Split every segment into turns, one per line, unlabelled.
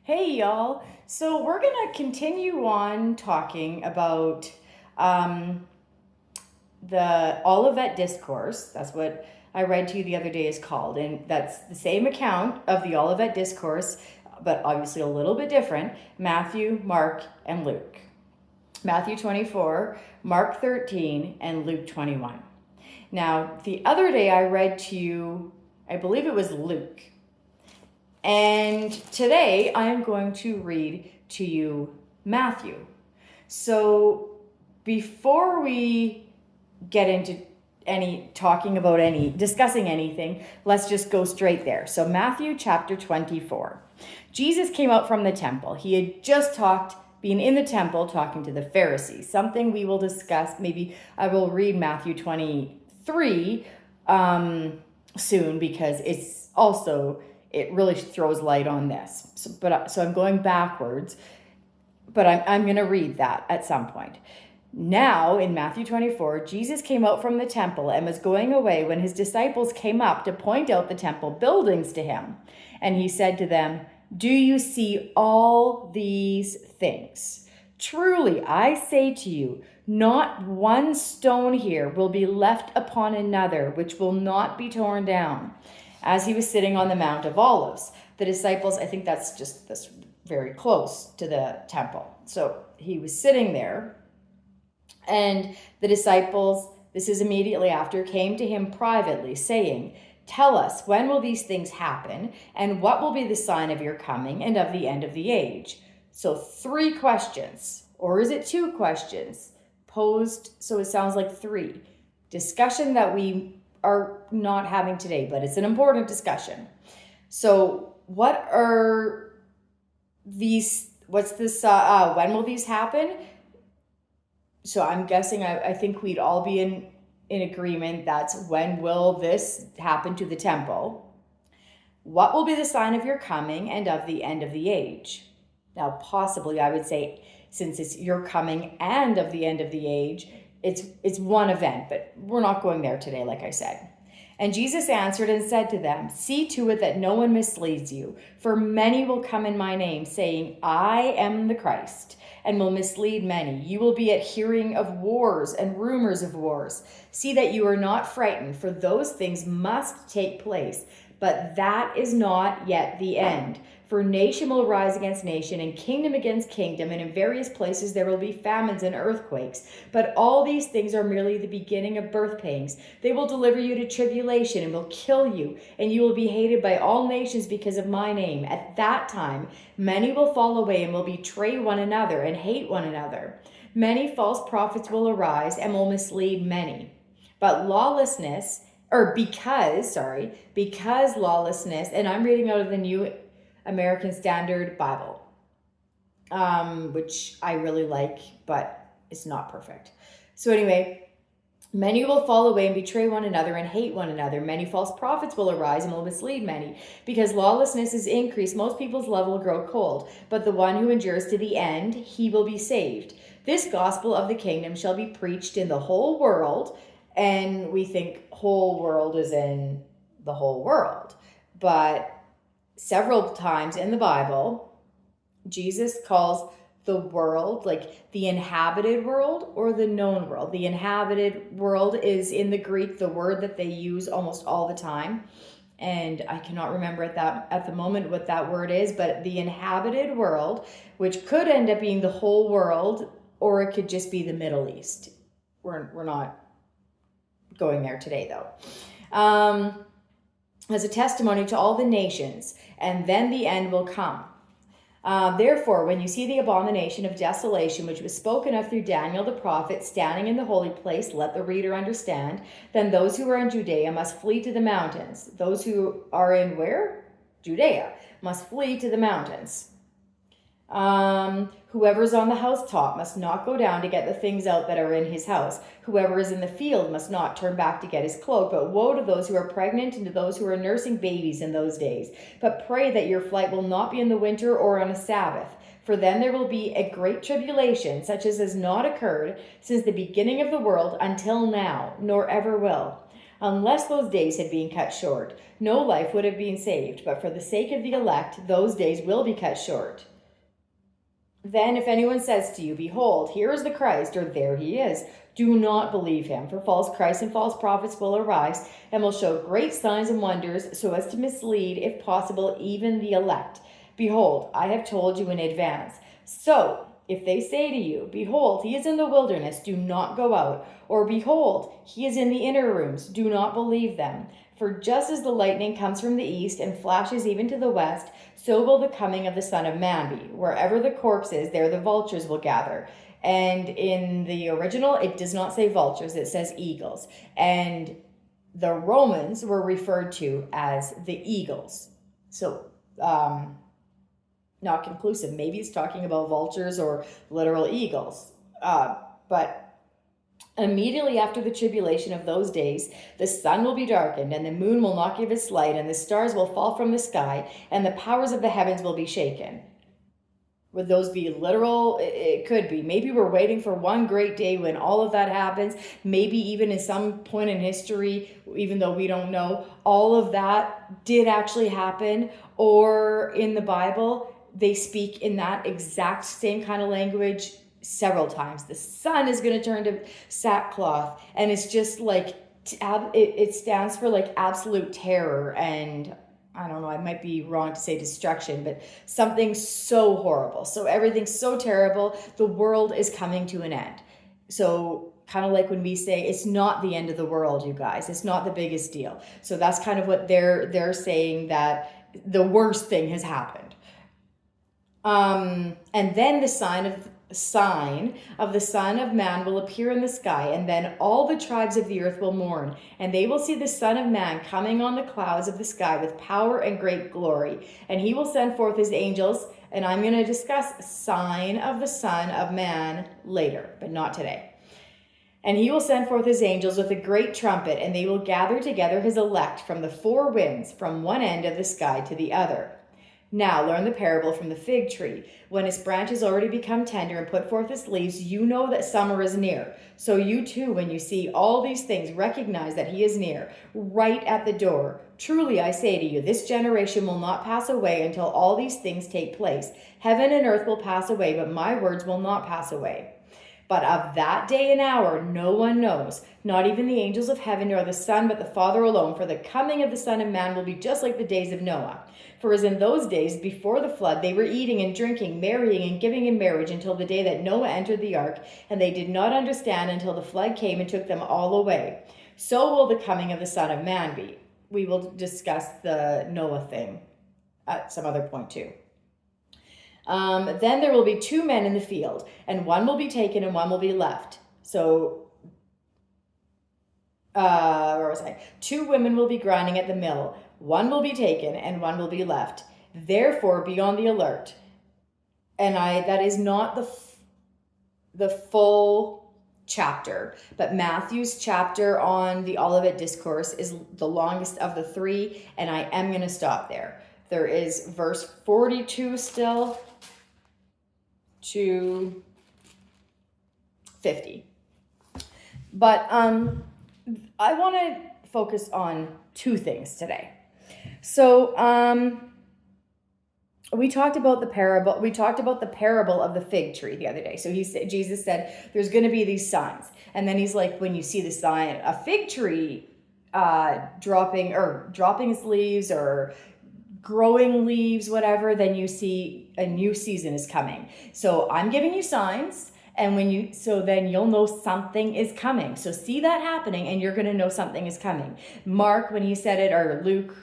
Hey y'all. So we're going to continue on talking about the Olivet Discourse. That's what I read to you the other day is called. And that's the same account of the Olivet Discourse, but obviously a little bit different. Matthew, Mark, and Luke. Matthew 24, Mark 13, and Luke 21. Now, the other day I read to you, I believe it was Luke. And today I am going to read to you Matthew. So before we get into discussing anything, let's just go straight there. So Matthew chapter 24. Jesus came out from the temple. He had just been in the temple talking to the Pharisees, something we will discuss. Maybe I will read Matthew 23 soon because it really throws light on this. So I'm going backwards, but I'm going to read that at some point. Now, in Matthew 24, Jesus came out from the temple and was going away when his disciples came up to point out the temple buildings to him. And he said to them, "Do you see all these things? Truly, I say to you, not one stone here will be left upon another, which will not be torn down." As he was sitting on the Mount of Olives, the disciples, I think that's very close to the temple. So he was sitting there, and the disciples, this is immediately after, came to him privately, saying, "Tell us, when will these things happen, and what will be the sign of your coming and of the end of the age?" So 3 questions, or is it 2 questions posed? So it sounds like 3. Discussion that we are not having today, but it's an important discussion. So what are these, when will these happen? So I'm guessing, I think we'd all be in agreement that's when will this happen to the temple? What will be the sign of your coming and of the end of the age? Now, possibly I would say, since it's your coming and of the end of the age, it's one event, but we're not going there today, like I said. And Jesus answered and said to them, "See to it that no one misleads you, for many will come in my name, saying, 'I am the Christ,' and will mislead many. You will be at hearing of wars and rumors of wars. See that you are not frightened, for those things must take place, but that is not yet the end. For nation will rise against nation, and kingdom against kingdom, and in various places there will be famines and earthquakes. But all these things are merely the beginning of birth pangs. They will deliver you to tribulation and will kill you, and you will be hated by all nations because of my name. At that time, many will fall away and will betray one another and hate one another. Many false prophets will arise and will mislead many. But because lawlessness, and I'm reading out of the New American Standard Bible, which I really like, but it's not perfect. So anyway, many will fall away and betray one another and hate one another. Many false prophets will arise and will mislead many. Because lawlessness is increased, most people's love will grow cold. But the one who endures to the end, he will be saved. This gospel of the kingdom shall be preached in the whole world. And we think whole world is in the whole world. But several times in the Bible, Jesus calls the world, like the inhabited world or the known world. The inhabited world is in the Greek the word that they use almost all the time. And I cannot remember at the moment what that word is, but the inhabited world, which could end up being the whole world, or it could just be the Middle East. We're not going there today, though. As a testimony to all the nations, and then the end will come. Therefore, when you see the abomination of desolation, which was spoken of through Daniel the prophet, standing in the holy place, let the reader understand. Then those who are in Judea must flee to the mountains. Those who are in where? Judea must flee to the mountains. Whoever is on the housetop must not go down to get the things out that are in his house. Whoever is in the field must not turn back to get his cloak. But woe to those who are pregnant and to those who are nursing babies in those days. But pray that your flight will not be in the winter or on a Sabbath. For then there will be a great tribulation, such as has not occurred since the beginning of the world until now, nor ever will. Unless those days had been cut short, no life would have been saved, but for the sake of the elect, those days will be cut short. Then if anyone says to you, behold, here is the Christ, or there he is, do not believe him, for false Christs and false prophets will arise and will show great signs and wonders, so as to mislead, if possible, even the elect. Behold, I have told you in advance. So, if they say to you, behold, he is in the wilderness, do not go out. Or behold, he is in the inner rooms, do not believe them. For just as the lightning comes from the east and flashes even to the west, so will the coming of the Son of Man be. Wherever the corpse is, there the vultures will gather. And in the original, it does not say vultures, it says eagles. And the Romans were referred to as the eagles. So, not conclusive. Maybe it's talking about vultures or literal eagles. But immediately after the tribulation of those days, the sun will be darkened, and the moon will not give its light, and the stars will fall from the sky, and the powers of the heavens will be shaken. Would those be literal? It could be. Maybe we're waiting for one great day when all of that happens. Maybe even in some point in history, even though we don't know, all of that did actually happen. Or in the Bible, they speak in that exact same kind of language several times. The sun is going to turn to sackcloth, and it's just like, it stands for like absolute terror, and I don't know, I might be wrong to say destruction, but something so horrible. So everything's so terrible, the world is coming to an end. So kind of like when we say it's not the end of the world, you guys, it's not the biggest deal. So that's kind of what they're saying, that the worst thing has happened. And then the sign of the Son of Man will appear in the sky, and then all the tribes of the earth will mourn, and they will see the Son of Man coming on the clouds of the sky with power and great glory. And he will send forth his angels, and I'm going to discuss sign of the Son of Man later, but not today. And he will send forth his angels with a great trumpet, and they will gather together his elect from the four winds, from one end of the sky to the other. Now learn the parable from the fig tree. When its branches already become tender and put forth its leaves, you know that summer is near. So you too, when you see all these things, recognize that he is near, right at the door. Truly I say to you, this generation will not pass away until all these things take place. Heaven and earth will pass away, but my words will not pass away. But of that day and hour no one knows, not even the angels of heaven nor the Son, but the Father alone. For the coming of the Son of Man will be just like the days of Noah. For as in those days before the flood, they were eating and drinking, marrying and giving in marriage until the day that Noah entered the ark, and they did not understand until the flood came and took them all away. So will the coming of the Son of Man be. We will discuss the Noah thing at some other point too. Then there will be two men in the field, and one will be taken and one will be left. So, where was I? Two women will be grinding at the mill. One will be taken and one will be left. Therefore, be on the alert. And that is not the full chapter, but Matthew's chapter on the Olivet Discourse is the longest of the three, and I am going to stop there. There is verse 42 still to 50. But I want to focus on two things today. So we talked about the parable. We talked about the parable of the fig tree the other day. So Jesus said, there's going to be these signs. And then he's like, when you see the sign, a fig tree dropping its leaves or growing leaves, whatever, then you see a new season is coming. So I'm giving you signs, and then you'll know something is coming. So see that happening, and you're going to know something is coming. Mark, when he said it, or Luke,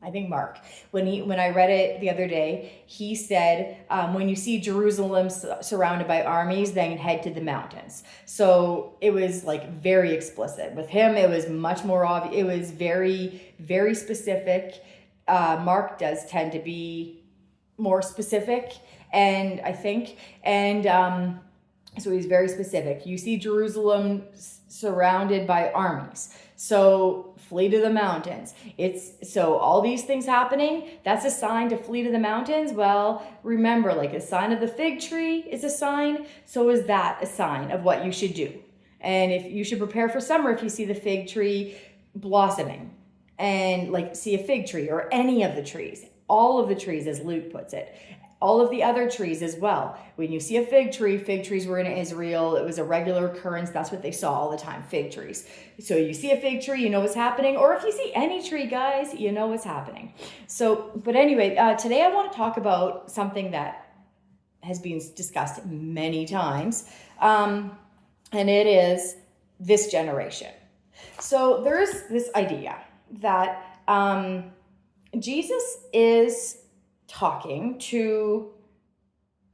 I think Mark, when I read it the other day, he said, when you see Jerusalem surrounded by armies, then head to the mountains. So it was like very explicit. With him, it was much more obvious. It was very, very specific. Mark does tend to be more specific, and I think, so he's very specific. You see Jerusalem surrounded by armies, so flee to the mountains. So all these things happening, that's a sign to flee to the mountains. Well, remember, like a sign of the fig tree is a sign, so is that a sign of what you should do. And if you should prepare for summer if you see the fig tree blossoming, and like see a fig tree or any of the trees, all of the trees, as Luke puts it, all of the other trees as well. When you see a fig trees were in Israel. It was a regular occurrence. That's what they saw all the time, fig trees. So you see a fig tree, you know what's happening. Or if you see any tree, guys, you know what's happening. So, but anyway, today I want to talk about something that has been discussed many times, and it is this generation. So there's this idea that Jesus is talking to,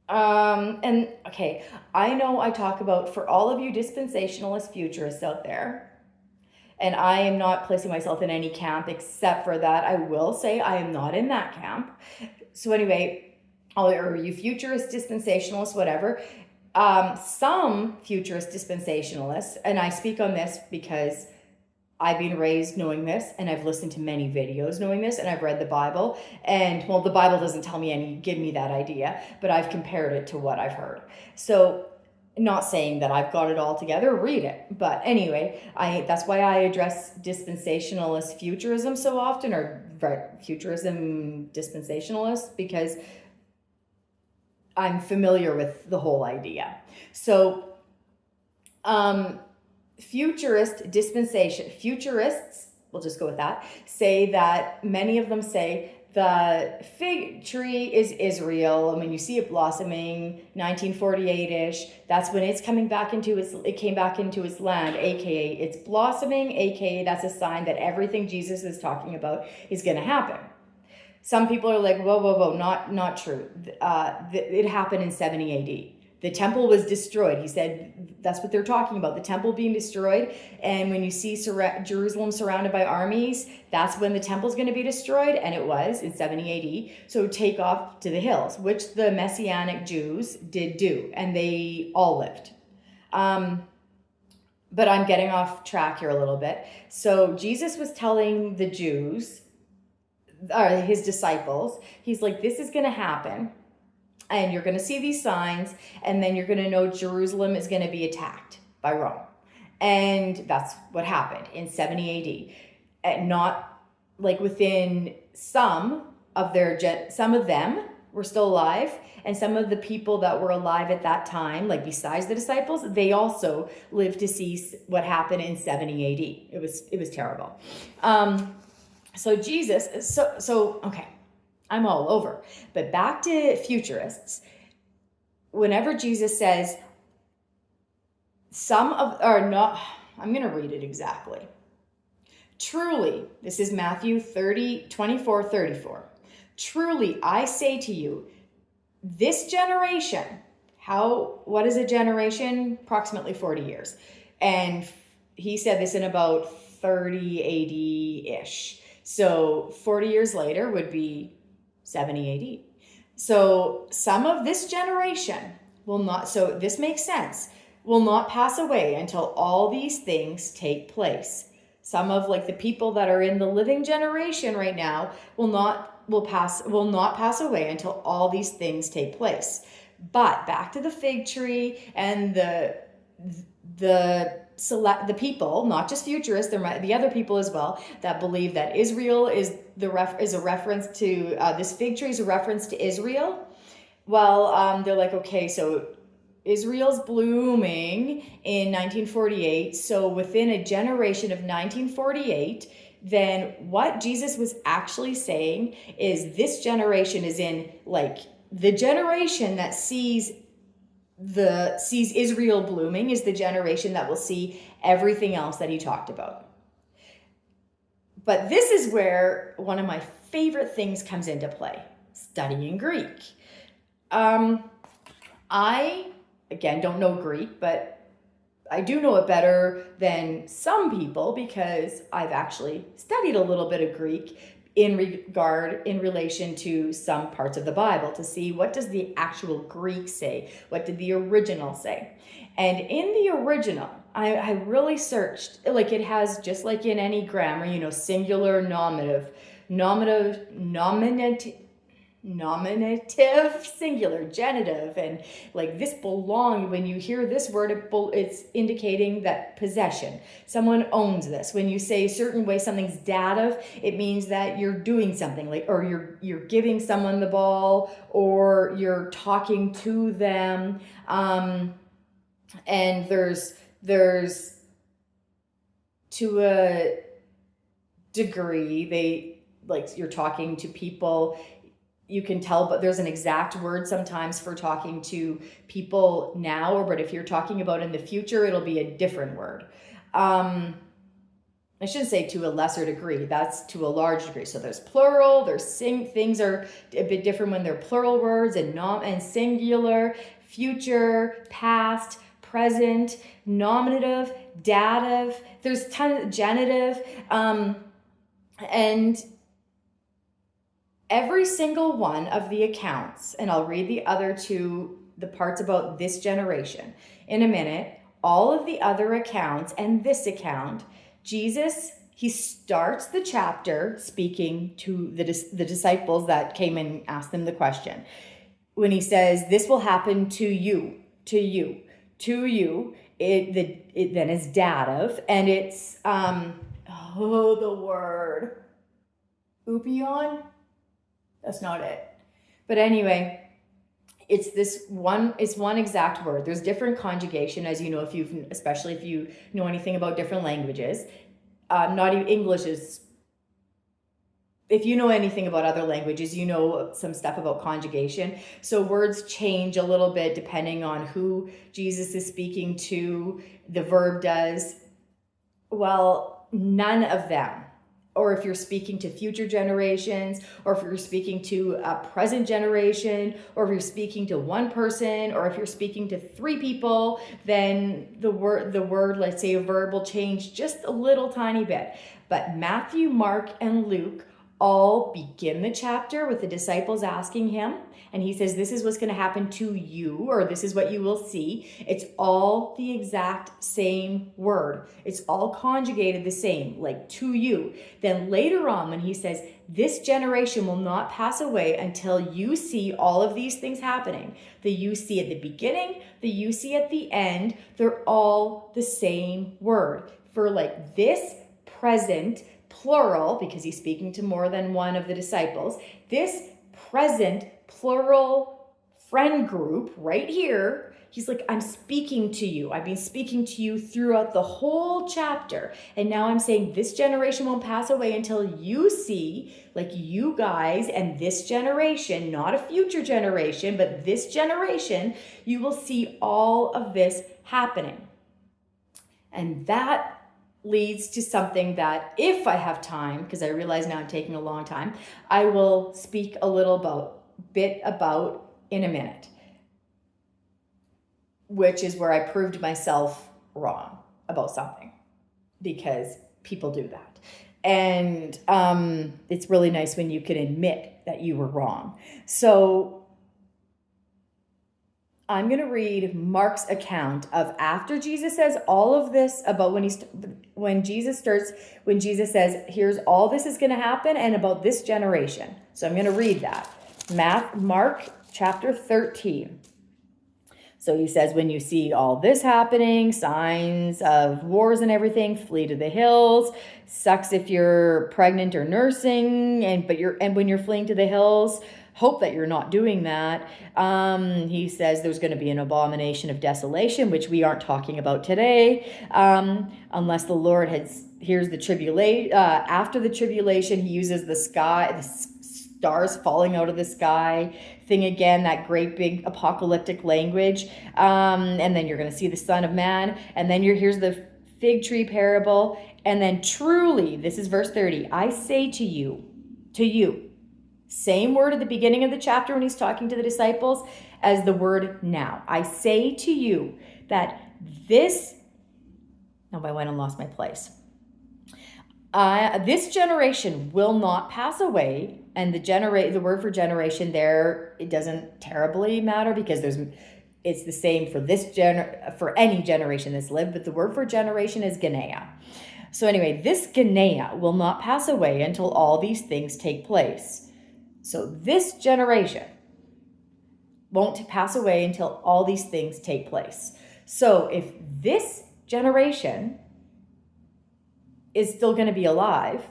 and okay, I know I talk about, for all of you dispensationalist futurists out there, and I am not placing myself in any camp except for that. I will say I am not in that camp. So anyway, or you futurist dispensationalists, whatever, some futurist dispensationalists, and I speak on this because I've been raised knowing this, and I've listened to many videos knowing this, and I've read the Bible, and well, the Bible doesn't tell me give me that idea, but I've compared it to what I've heard. So, not saying that I've got it all together, read it. But anyway, that's why I address dispensationalist futurism so often, or futurism dispensationalist, because I'm familiar with the whole idea. So, futurists, we'll just go with that, say that many of them say the fig tree is Israel. I mean, you see it blossoming 1948-ish. That's when it came back into its land, aka it's blossoming, aka that's a sign that everything Jesus is talking about is going to happen. Some people are like, whoa, not true. It happened in 70 AD. The temple was destroyed. He said that's what they're talking about, the temple being destroyed. And when you see Jerusalem surrounded by armies, that's when the temple's going to be destroyed. And it was in 70 AD. So take off to the hills, which the Messianic Jews did do. And they all lived. But I'm getting off track here a little bit. So Jesus was telling the Jews, or his disciples, he's like, this is going to happen. And you're going to see these signs, and then you're going to know Jerusalem is going to be attacked by Rome. And that's what happened in 70 AD. And not like within some of them were still alive, and some of the people that were alive at that time, like besides the disciples, they also lived to see what happened in 70 AD. It was terrible. So Jesus, okay. I'm all over. But back to futurists. Whenever Jesus says I'm going to read it exactly. Truly, this is Matthew 24:34. Truly, I say to you, this generation, what is a generation? Approximately 40 years. And he said this in about 30 AD-ish. So 40 years later would be 70 AD. So some of this generation will not, so this makes sense, will not pass away until all these things take place. Some of like the people that are in the living generation right now will not pass away until all these things take place. But back to the fig tree and the people, not just futurists, the other people as well, that believe that Israel is a reference to this fig tree is a reference to Israel. Well, they're like, okay, so Israel's blooming in 1948. So within a generation of 1948, then what Jesus was actually saying is this generation is in like the generation that sees Israel blooming is the generation that will see everything else that he talked about. But this is where one of my favorite things comes into play, studying Greek. I, again, don't know Greek, but I do know it better than some people because I've actually studied a little bit of Greek in relation to some parts of the Bible to see what does the actual Greek say, what did the original say. And in the original, I really searched, like it has, just like in any grammar, singular, nominative, nominative, singular, genitive, and like this belong. When you hear this word, it's indicating that possession. Someone owns this. When you say a certain way something's dative, it means that you're doing something, like, or you're giving someone the ball, or you're talking to them. And there's to a degree, they like you're talking to people, you can tell, but there's an exact word sometimes for talking to people now, or but if you're talking about in the future, it'll be a different word. I shouldn't say to a lesser degree, that's to a large degree. So there's plural, things are a bit different when they're plural words, and singular, future, past, present, nominative, dative, there's tons of genitive, and every single one of the accounts, and I'll read the other two, the parts about this generation in a minute, all of the other accounts and this account, Jesus, he starts the chapter speaking to the disciples that came and asked him the question. When he says, this will happen to you, it then is dative, and it's, the word, upion? That's not it. But anyway, it's one exact word. There's different conjugation, as you know, especially if you know anything about different languages. Not even English is, if you know anything about other languages, you know some stuff about conjugation. So words change a little bit depending on who Jesus is speaking to. The verb does. Well, none of them. Or if you're speaking to future generations, or if you're speaking to a present generation, or if you're speaking to one person, or if you're speaking to three people, then the word, let's say a verb, will change just a little tiny bit. But Matthew, Mark, and Luke all begin the chapter with the disciples asking him, and he says, this is what's going to happen to you, or this is what you will see. It's all the exact same word. It's all conjugated the same, like to you. Then later on, when he says, this generation will not pass away until you see all of these things happening. The you see at the beginning, the you see at the end, they're all the same word. For like this present, plural, because he's speaking to more than one of the disciples, this present plural friend group right here, he's like, I'm speaking to you. I've been speaking to you throughout the whole chapter. And now I'm saying this generation won't pass away until you see, like you guys and this generation, not a future generation, but this generation, you will see all of this happening. And that leads to something that, if I have time, because I realize now I'm taking a long time, I will speak a little bit about in a minute, which is where I proved myself wrong about something, because people do that. And it's really nice when you can admit that you were wrong. So I'm going to read Mark's account of after Jesus says all of this about when Jesus says, here's all this is going to happen and about this generation. So I'm going to read that. Mark chapter 13. So he says, when you see all this happening, signs of wars and everything, flee to the hills. Sucks if you're pregnant or nursing, and when you're fleeing to the hills, hope that you're not doing that. He says there's going to be an abomination of desolation, which we aren't talking about today, unless the Lord hears the tribulation. After the tribulation, he uses the stars falling out of the sky thing again, that great big apocalyptic language. And then you're going to see the Son of Man. And then here's the fig tree parable. And then truly, this is verse 30, I say to you, same word at the beginning of the chapter when he's talking to the disciples as the word now. I say to you that this, I went and lost my place. This generation will not pass away. And the word for generation there, it doesn't terribly matter because it's the same for for any generation that's lived, but the word for generation is Genea. So anyway, this Genea will not pass away until all these things take place. So this generation won't pass away until all these things take place. So if this generation is still going to be alive,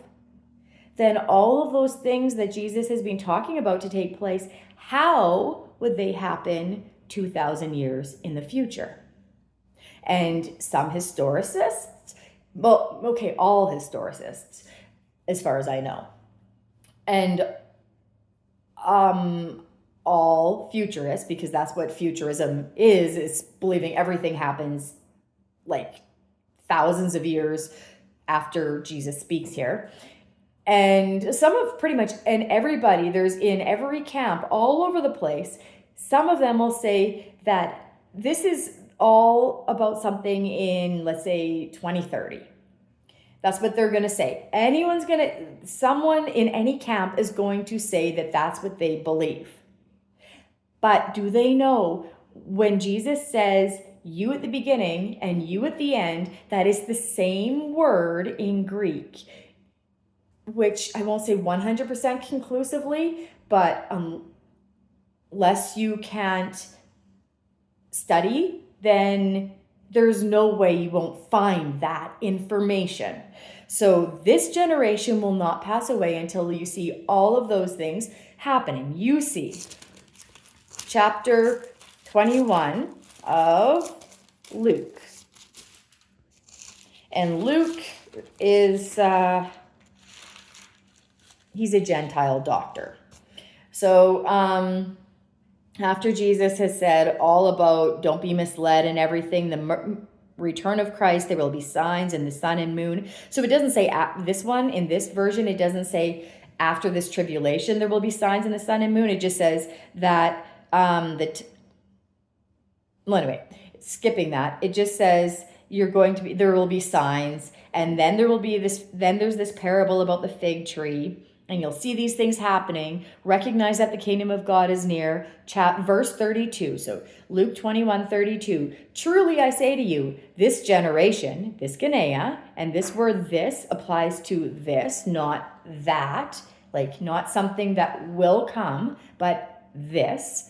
then all of those things that Jesus has been talking about to take place, how would they happen 2,000 years in the future? And some historicists, all historicists, as far as I know, and all futurists, because that's what futurism is believing everything happens like thousands of years after Jesus speaks here. And some of pretty much, and everybody, there's in every camp all over the place, some of them will say that this is all about something in, let's say, 2030. That's what they're going to say. Someone in any camp is going to say that that's what they believe. But do they know when Jesus says you at the beginning and you at the end, that is the same word in Greek, which I won't say 100% conclusively, but unless you can't study, then there's no way you won't find that information. So this generation will not pass away until you see all of those things happening. You see chapter 21 of Luke. And Luke is, he's a Gentile doctor. So after Jesus has said all about don't be misled and everything, the return of Christ, there will be signs in the sun and moon. So it doesn't say in this version, it doesn't say after this tribulation there will be signs in the sun and moon. It just says that skipping that, it just says there will be signs, and then there's this parable about the fig tree, and you'll see these things happening. Recognize that the kingdom of God is near. Verse 32. So Luke 21:32. Truly I say to you, this generation, this Genea, and this word this applies to this, not that, like not something that will come, but this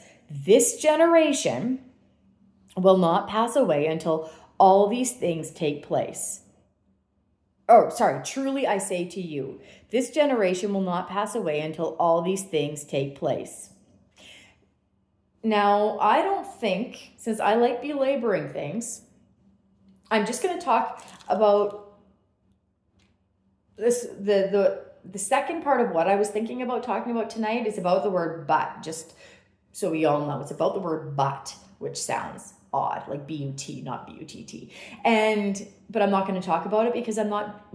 generation will not pass away until all these things take place. Truly I say to you, this generation will not pass away until all these things take place. Now, I don't think, since I like belaboring things, I'm just going to talk about this. The second part of what I was thinking about talking about tonight is about the word but, just so we all know. It's about the word but, which sounds odd, like B-U-T, not B-U-T-T. But I'm not going to talk about it because I'm not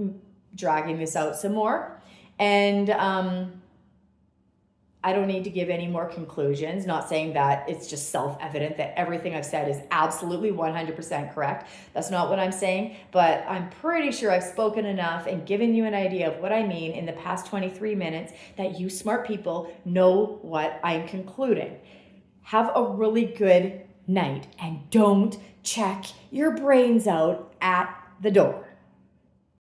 dragging this out some more. And I don't need to give any more conclusions, not saying that it's just self-evident that everything I've said is absolutely 100% correct. That's not what I'm saying, but I'm pretty sure I've spoken enough and given you an idea of what I mean in the past 23 minutes that you smart people know what I'm concluding. Have a really good night and don't check your brains out at the door.